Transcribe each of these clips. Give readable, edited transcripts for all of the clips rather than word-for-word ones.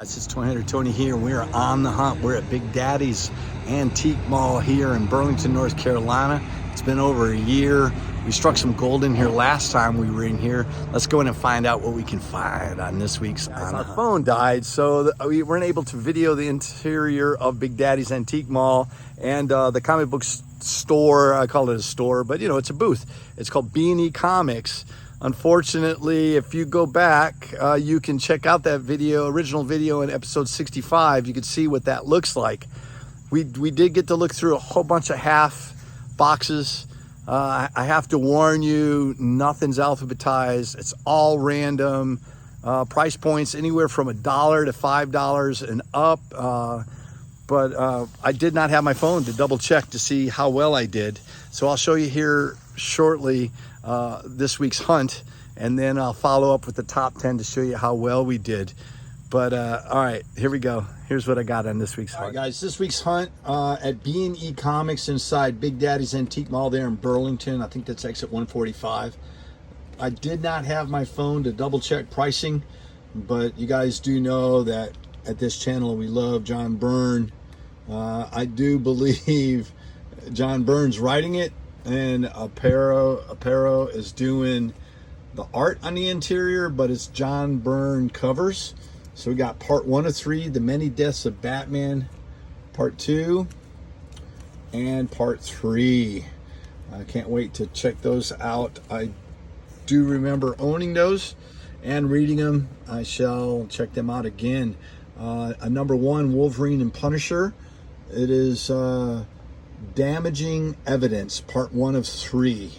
It's 200 Tony here. We're on the hunt. We're at Big Daddy's Antique Mall here in Burlington, North Carolina. It's been over a year. We struck some gold in here last time we were in here. Let's go in and find out what we can find on this week's On the Hunt. Our phone died, so we weren't able to video the interior of Big Daddy's Antique Mall and the comic book store. I call it a store, but you know, it's a booth. It's called B&E Comics. Unfortunately, if you go back, you can check out that original video in episode 65. You can see what that looks like. We did get to look through a whole bunch of half boxes. I have to warn you, nothing's alphabetized. It's all random. Price points anywhere from $1 to $5 and up. But I did not have my phone to double check to see how well I did. So I'll show you here shortly this week's hunt, and then I'll follow up with the top 10 to show you how well we did. But all right, here we go. Here's what I got on this week's hunt. All right, guys, this week's hunt at B&E Comics inside Big Daddy's Antique Mall there in Burlington. I think that's exit 145. I did not have my phone to double check pricing, but you guys do know that at this channel we love John Byrne. I do believe John Byrne's writing it, and Aparo is doing the art on the interior, but it's John Byrne covers. So we got part 1 of 3, The Many Deaths of Batman, part 2, and part 3. I can't wait to check those out. I do remember owning those and reading them. I shall check them out again. Number 1, Wolverine and Punisher. It is Damaging Evidence, part 1 of 3.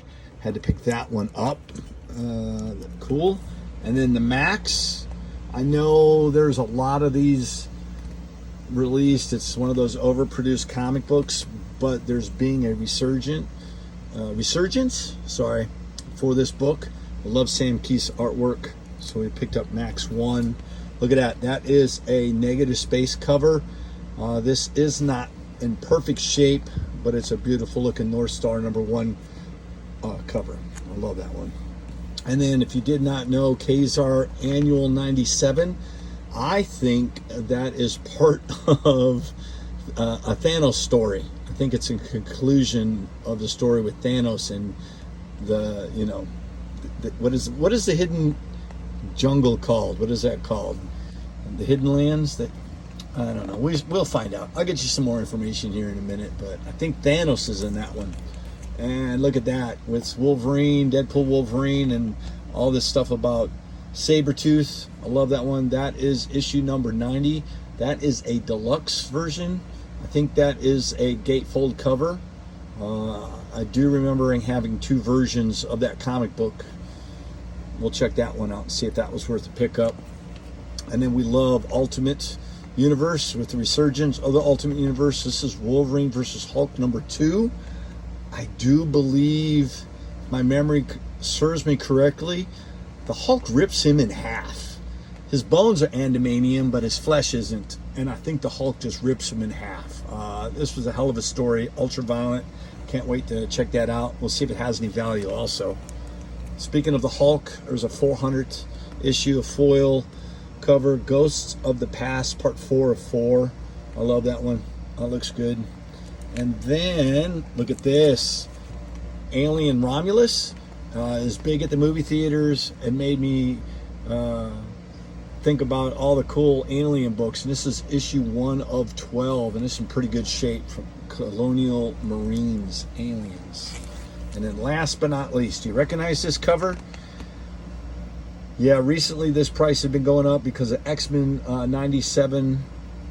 Had to pick that one up. Cool. And then the Max. I know there's a lot of these released. It's one of those overproduced comic books, but there's being a resurgence for this book. I love Sam Keith's artwork, so we picked up Max 1. Look at that. That is a negative space cover. This is not in perfect shape, but it's a beautiful looking North Star number 1 cover. I love that one. And then, if you did not know, Kazar Annual 97, I think that is part of a Thanos story. I think it's a conclusion of the story with Thanos and what is the hidden jungle called? What is that called? The hidden lands? That I don't know. We'll find out. I'll get you some more information here in a minute, but I think Thanos is in that one. And look at that, with Wolverine, Deadpool Wolverine, and all this stuff about Sabretooth. I love that one. That is issue number 90. That is a deluxe version. I think that is a gatefold cover. I do remember having 2 versions of that comic book. We'll check that one out and see if that was worth a pickup. And then we love Ultimate Universe with the resurgence of the Ultimate Universe. This is Wolverine versus Hulk number 2. I do believe, my memory serves me correctly, the Hulk rips him in half. His bones are adamantium, but his flesh isn't. And I think the Hulk just rips him in half. This was a hell of a story. Ultraviolet. Can't wait to check that out. We'll see if it has any value also. Speaking of the Hulk, there's a 400th issue of foil cover, Ghosts of the Past, part 4 of 4. I love that one. That looks good. And then, look at this. Alien Romulus is big at the movie theaters. It made me think about all the cool Alien books. And this is issue 1 of 12. And it's in pretty good shape from Colonial Marines Aliens. And then last but not least, do you recognize this cover? Yeah, recently this price has been going up because of X-Men 97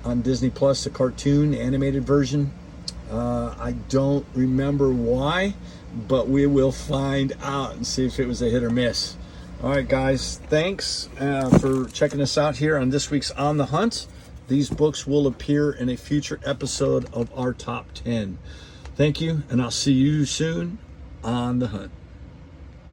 on Disney Plus, the cartoon animated version. I don't remember why, but we will find out and see if it was a hit or miss. All right, guys, thanks for checking us out here on this week's On the Hunt. These books will appear in a future episode of our top 10. Thank you, and I'll see you soon on the hunt.